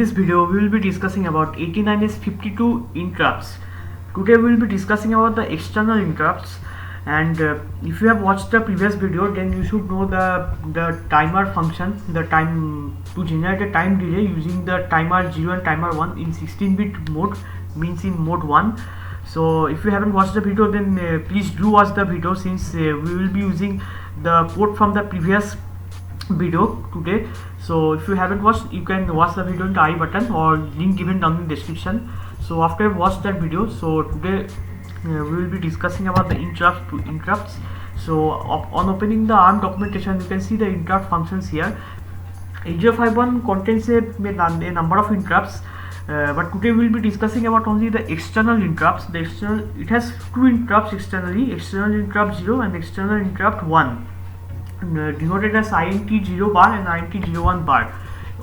this video we will be discussing about 89S52 interrupts. Today we will be discussing about the external interrupts, and if you have watched the previous video then you should know the timer function, the time to generate a time delay using the timer 0 and timer 1 in 16-bit mode, means in mode 1. So if you haven't watched the video then please do watch the video, since we will be using the code from the previous video today. So if you haven't watched, you can watch the video in the I button or link given down in the description. So after you watch that video, so today we will be discussing about the interrupts. So on opening the ARM documentation, you can see the interrupt functions here. 8051 contains a number of interrupts, but today we will be discussing about only the external interrupts. It has two interrupts externally: external interrupt 0 and external interrupt 1, denoted as INT0 bar and INT01 bar.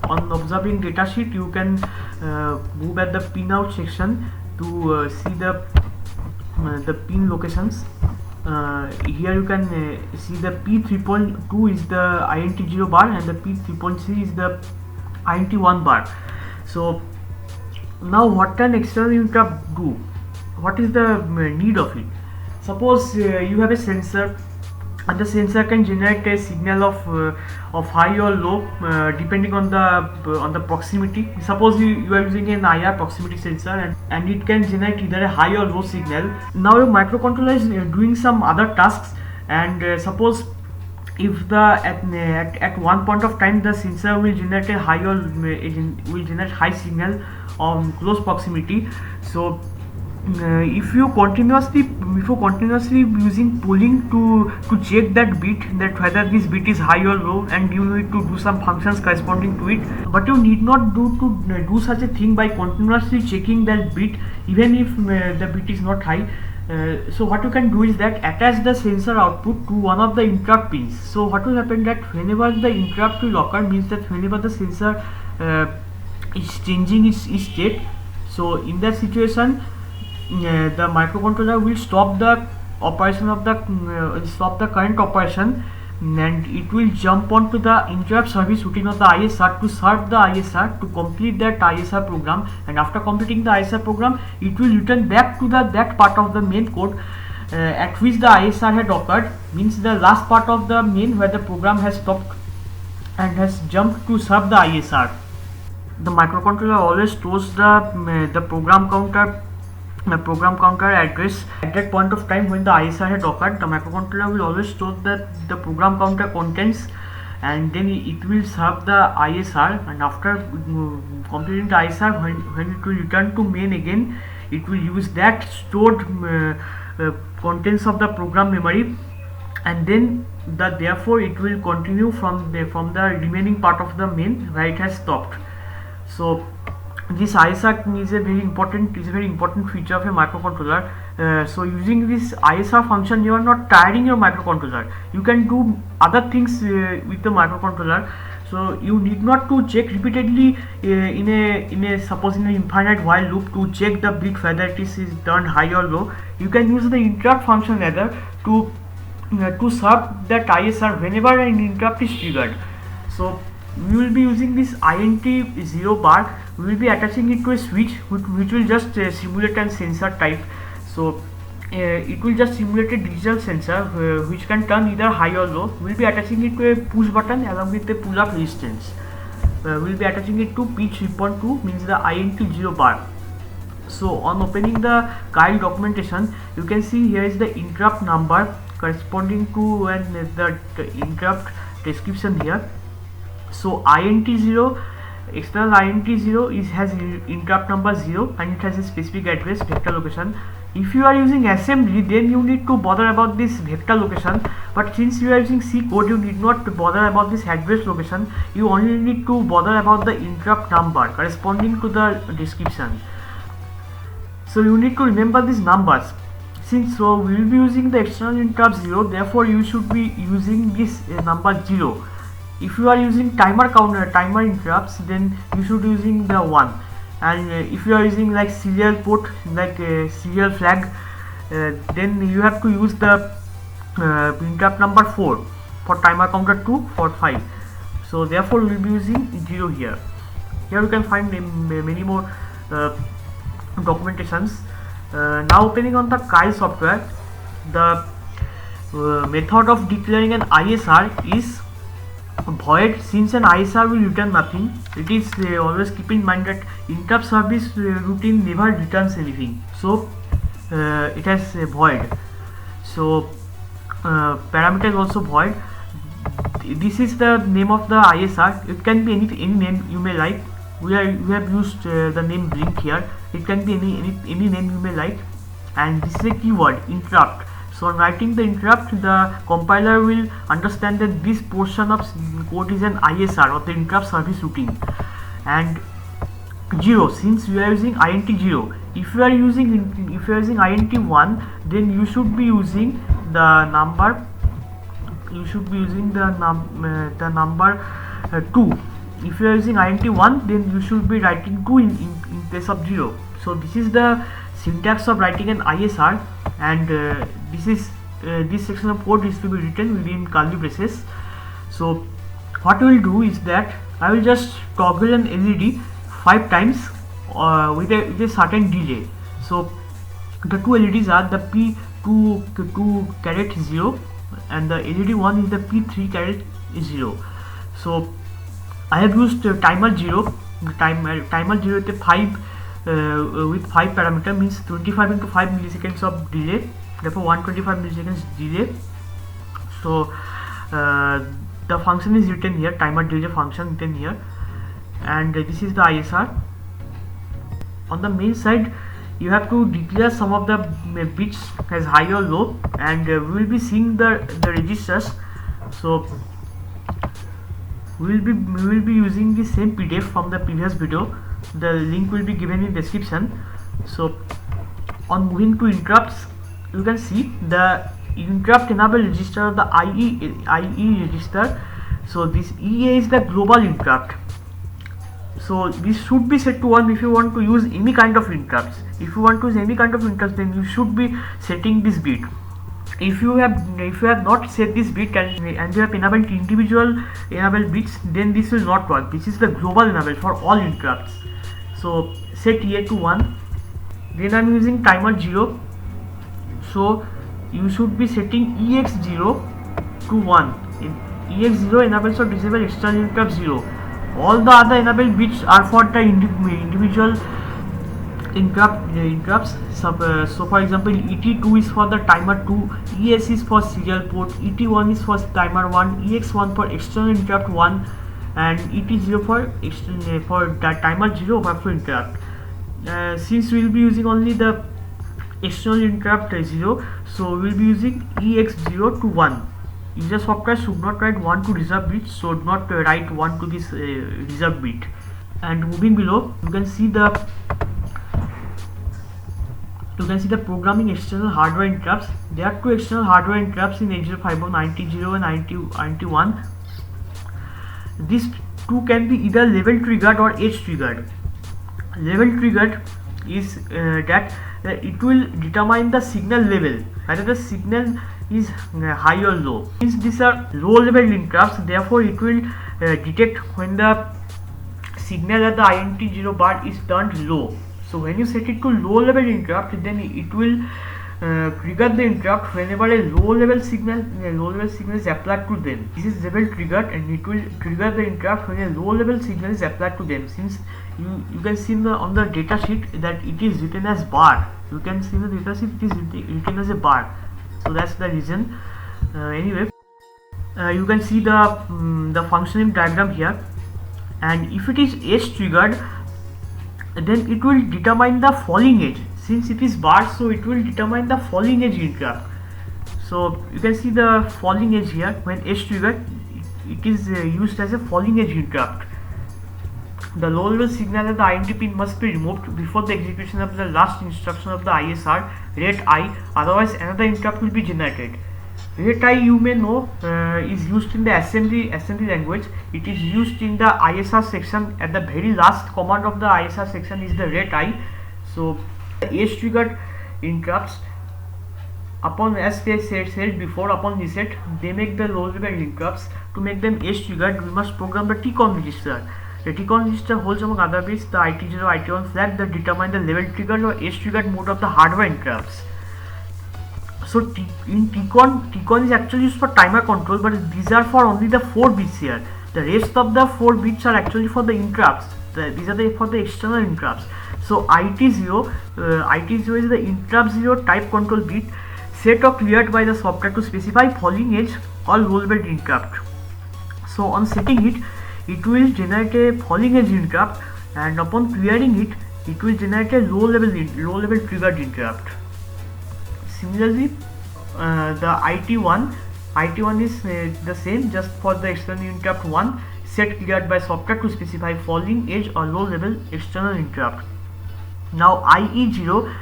On observing datasheet, you can move at the pinout section to see the pin locations. Here you can see the P3.2 is the INT0 bar and the P3.3 is the INT1 bar. So now what can external interrupt do? What is the need of it? Suppose you have a sensor, and the sensor can generate a signal of high or low depending on the proximity. Suppose you are using an IR proximity sensor, and it can generate either a high or low signal. Now your microcontroller is doing some other tasks, and suppose if at one point of time the sensor will generate a high or will generate high signal on close proximity. So if you continuously using polling to check that bit, that whether this bit is high or low, and you need to do some functions corresponding to it, but you need not do such a thing by continuously checking that bit even if the bit is not high. So what you can do is that attach the sensor output to one of the interrupt pins. So what will happen, that whenever the interrupt will occur, means that whenever the sensor is changing its state, so in that situation the microcontroller will stop the operation of the current operation, and it will jump onto the interrupt service routine of the ISR to serve the ISR to complete that ISR program. And after completing the ISR program, it will return back to that part of the main code at which the ISR had occurred, means the last part of the main where the program has stopped and has jumped to serve the ISR. The microcontroller always stores the program counter address at that point of time when the ISR had occurred. The microcontroller will always store the program counter contents, and then it will serve the ISR. And after completing the ISR, when it will return to main again, it will use that stored contents of the program memory, and then therefore it will continue from the remaining part of the main where it has stopped. So this ISR is a very important feature of a microcontroller. So using this ISR function, you are not tiring your microcontroller. You can do other things with the microcontroller. So you need not to check repeatedly in an infinite while loop to check the bit whether it is turned high or low. You can use the interrupt function rather to serve that ISR whenever an interrupt is triggered. So we will be using this INT0 bar. We will be attaching it to a switch which will just simulate a sensor type. So it will just simulate a digital sensor which can turn either high or low. We will be attaching it to a push button along with a pull up resistance. We will be attaching it to P3.2, means the INT0 bar. So on opening the Keil documentation, you can see here is the interrupt number corresponding to the interrupt description here. So INT0, external INT0 has interrupt number 0, and it has a specific address vector location. If you are using assembly, then you need to bother about this vector location, but since you are using C code, you need not to bother about this address location. You only need to bother about the interrupt number corresponding to the description. So you need to remember these numbers. Since we will be using the external interrupt 0, therefore you should be using this number 0. If you are using timer interrupts, then you should be using the 1. And if you are using like serial port, like serial flag, then you have to use the interrupt number 4 for timer counter 2 for 5. So therefore we will be using 0 here. Here you can find many more documentations. Now opening on the Keil software, the method of declaring an ISR is void. Since an ISR will return nothing, it is always keep in mind that interrupt service routine never returns anything, so it has void. So parameter is also void. This is the name of the ISR. It can be any name you may like. We have used the name blink here. It can be any name you may like. And this is a keyword interrupt. So on writing the interrupt, the compiler will understand that this portion of code is an ISR, or the interrupt service routine. And 0, since we are using int 0. If you are using int 1, then you should be using the number. You should be using the number 2. If you are using int 1, then you should be writing 2 in place of 0. So this is the syntax of writing an ISR, and this section of code is to be written within curly braces. So what we will do is that I will just toggle an LED 5 times with a certain delay. So the two LEDs are the P2 caret 0 and the LED 1 is the P3 caret 0. So I have used timer 0. Timer 0 with 5 parameter means 25 into 5 milliseconds of delay, therefore 125 milliseconds delay. So the function is written here, timer delay function written here, and this is the ISR. On the main side, you have to declare some of the bits as high or low, and we will be seeing the registers. So we will be using the same PDF from the previous video. The link will be given in description. So on moving to interrupts, you can see the interrupt enable register of the IE register. So this EA is the global interrupt. So this should be set to 1 if you want to use any kind of interrupts. If you want to use any kind of interrupts, then you should be setting this bit. If you have not set this bit and you have enabled individual enable bits, then this will not work. This is the global enable for all interrupts. So set EA to 1. Then I am using timer 0. So you should be setting EX0 to 1. EX0 enables or disable external interrupt 0. All the other enabled bits are for the individual interrupts. So for example, ET2 is for the timer 2, ES is for serial port, ET1 is for timer 1, EX1 for external interrupt 1, and ET0 for the timer 0 overflow interrupt. Since we will be using only the external interrupt 0, so we will be using EX0 to 1. User software should not write 1 to reserve bit, so do not write 1 to this reserve bit. And moving below, you can see the programming external hardware interrupts. There are two external hardware interrupts in 8050, 90 and 91. These two can be either level triggered or edge triggered. Level triggered is that it will determine the signal level, whether the signal is high or low. Since these are low level interrupts, therefore it will detect when the signal at the INT 0 bar is turned low. So when you set it to low level interrupt, then it will trigger the interrupt whenever a low level signal is applied to them. This is level triggered, and it will trigger the interrupt when a low level signal is applied to them. Since you can see on the data sheet that it is written as bar. You can see in the data sheet it is written as a bar. So that's the reason. Anyway, you can see the functioning diagram here, and if it is edge triggered, then it will determine the falling edge. Since it is bar, so it will determine the falling edge interrupt. So you can see the falling edge here. When edge triggered, it is used as a falling edge interrupt. The low level signal at the INT pin must be removed before the execution of the last instruction of the ISR rate I, otherwise another interrupt will be generated. Rate I, you may know, is used in the assembly language. It is used in the ISR section. At the very last command of the ISR section is the rate I. So the edge triggered interrupts, upon, as they said before, upon reset they make the low level interrupts. To make them edge triggered, we must program the TCON register. Reticon register holds among other bits the IT0, IT1 flag that determine the level triggered or edge triggered mode of the hardware interrupts. So in Ticon is actually used for timer control, but these are for only the 4 bits here. The rest of the 4 bits are actually for the interrupts. These are for the external interrupts. So IT0 is the interrupt 0 type control bit set or cleared by the software to specify falling edge or low level interrupt. So on setting it, it will generate a falling edge interrupt, and upon clearing it, it will generate a low level triggered interrupt. Similarly, the IT1 is the same, just for the external interrupt 1 set cleared by software to specify falling edge or low level external interrupt. Now IE0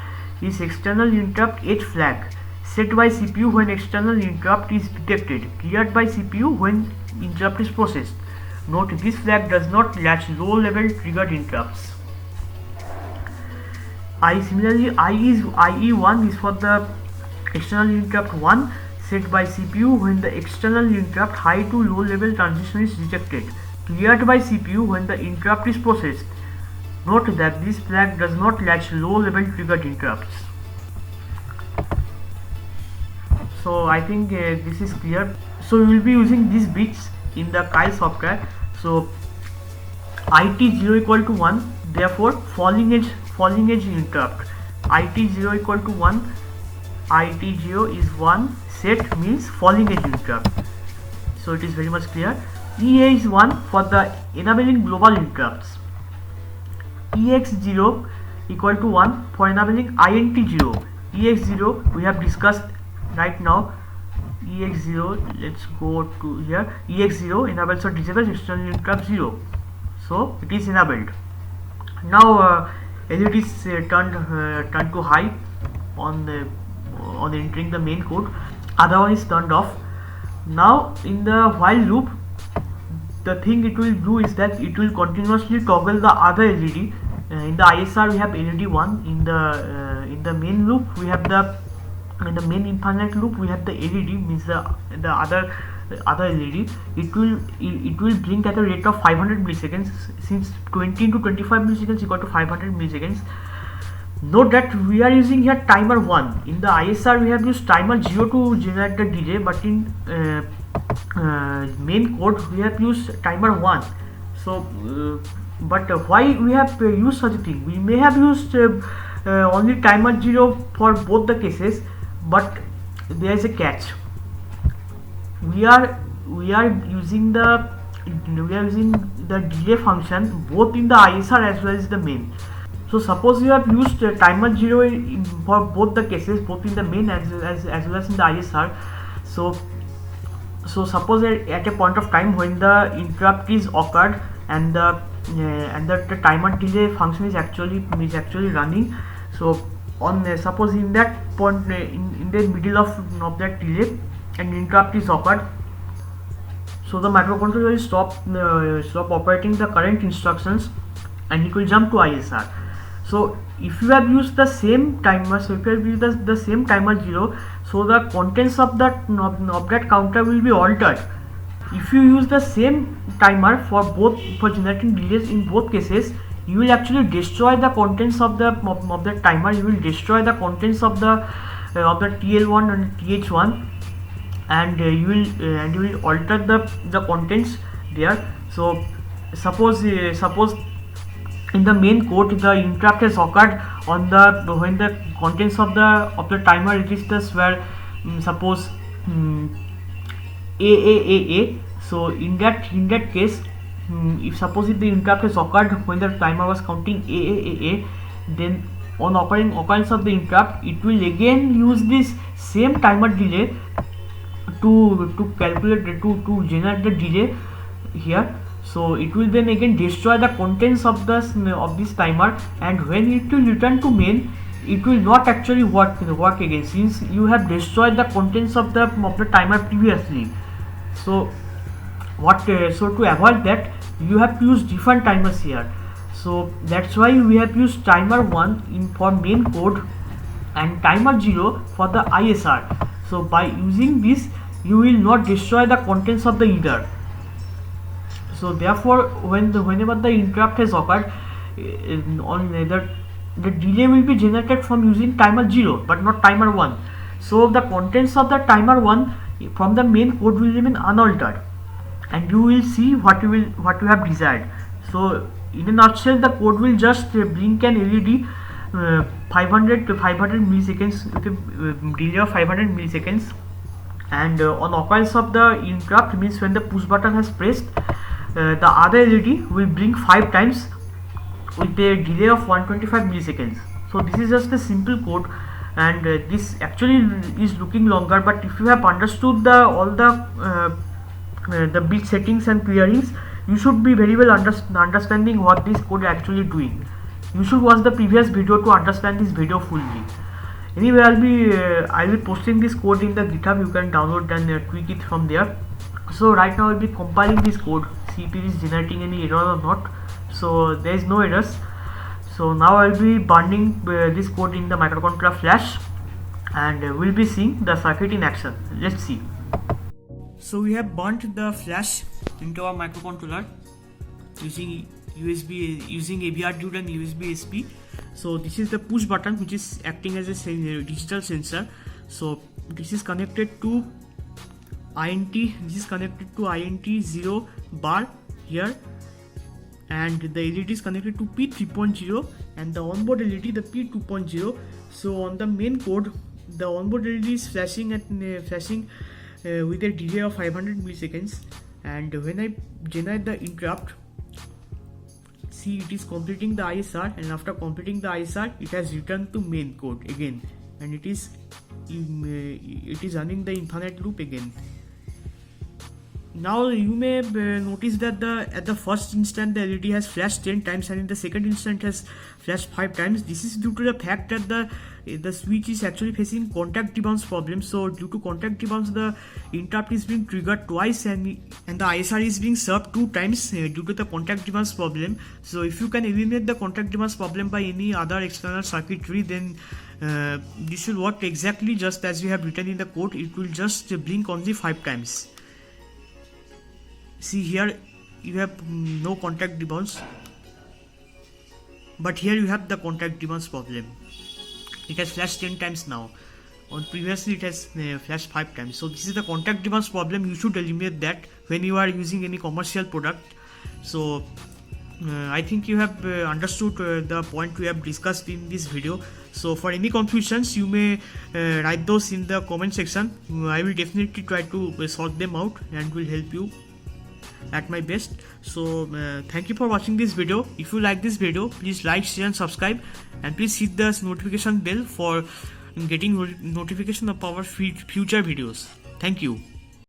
is external interrupt edge flag set by CPU when external interrupt is detected, cleared by CPU when interrupt is processed. Note, this flag does not latch low level triggered interrupts. Similarly, IE1 is for the external interrupt 1 set by CPU when the external interrupt high to low level transition is rejected, cleared by CPU when the interrupt is processed. Note that this flag does not latch low level triggered interrupts. So I think this is clear. So we will be using these bits in the Keil software. So IT0 equal to 1, therefore falling edge interrupt. IT0 equal to 1, IT0 is 1, set means falling edge interrupt. So it is very much clear. EA is 1 for the enabling global interrupts. EX0 equal to 1 for enabling INT0. EX0 we have discussed right now. EX0, let's go to here. EX0 enables or disables external interrupt 0. So it is enabled. Now LED is turned to high on entering the main code. Other one is turned off. Now in the while loop, the thing it will do is that it will continuously toggle the other LED. In the ISR we have LED 1. In the main loop we have in the main infinite loop we have the LED, means the other LED. It will blink at a rate of 500 milliseconds, since 20 to 25 milliseconds equal to 500 milliseconds. Note that we are using here timer 1. In the ISR we have used timer 0 to generate the delay, but in main code we have used timer 1. So but why we have used such a thing? We may have used only timer 0 for both the cases, but there is a catch. We are using the delay function both in the ISR as well as the main. So suppose you have used timer 0 for both the cases, both in the main as well as in the ISR. So suppose at a point of time when the interrupt is occurred and the timer delay function is actually running. So suppose in that point, in the middle of that delay, an interrupt is occurred. So the microcontroller will stop operating the current instructions and it will jump to ISR. So if you have used the same timer, so if you have used the same timer 0, so the contents of that counter will be altered. If you use the same timer for generating delays in both cases, you will actually destroy the contents of the timer. You will destroy the contents of the TL1 and TH1, and you will alter the contents there. So suppose in the main code the interrupt has occurred on when the contents of the timer registers were suppose AAAA. So in that case, if suppose the interrupt has occurred when the timer was counting AAAA, then on occurrence of the interrupt, it will again use this same timer delay to calculate to generate the delay here. So it will then again destroy the contents of this timer, and when it will return to main, it will not actually work again, since you have destroyed the contents of the timer previously. So to avoid that, you have to use different timers here. So that's why we have used timer 1 for main code and timer 0 for the ISR. So by using this, you will not destroy the contents of the either. So therefore whenever the interrupt has occurred, on the delay will be generated from using timer 0 but not timer 1. So the contents of the timer 1 from the main code will remain unaltered, and you will see what you have desired. So in a nutshell, the code will just blink an LED 500 to 500 milliseconds with a delay of 500 milliseconds, and on occurrence of the interrupt, means when the push button has pressed, the other LED will blink 5 times with a delay of 125 milliseconds. So this is just a simple code, and this actually is looking longer, but if you have understood all the bit settings and queries, you should be very well understanding what this code actually doing. You should watch the previous video to understand this video fully. Anyway, I'll be posting this code in the GitHub. You can download and tweak it from there. So right now I'll be compiling this code, see if it is generating any error or not. So there is no errors. So now I'll be burning this code in the microcontroller flash, and we'll be seeing the circuit in action. Let's see. So we have burnt the flash into our microcontroller using ABR and USB SP. So this is the push button, which is acting as a digital sensor. So this is connected to INT. This is connected to INT 0 bar here, and the LED is connected to P3.0, and the onboard LED the P2.0. So on the main code, the onboard LED is flashing with a delay of 500 milliseconds, and when I generate the interrupt, see, it is completing the ISR, and after completing the ISR, it has returned to main code again, and it is running the infinite loop again. Now you may notice that at the first instant the LED has flashed 10 times, and in the second instant has flashed 5 times. This is due to the fact that the switch is actually facing contact debounce problem. So due to contact debounce, the interrupt is being triggered twice, and the ISR is being served 2 times due to the contact debounce problem. So if you can eliminate the contact debounce problem by any other external circuitry, then this will work exactly just as you have written in the code. It will just blink only 5 times. See, here you have no contact debounce, but here you have the contact debounce problem. It has flashed 10 times now. On previously it has flashed 5 times. So this is the contact debounce problem. You should eliminate that when you are using any commercial product. So I think you have understood the point we have discussed in this video. So for any confusions, you may write those in the comment section. I will definitely try to sort them out and will help you at my best. So thank you for watching this video. If you like this video, please like, share and subscribe, and please hit the notification bell for getting notification of our future videos. Thank you.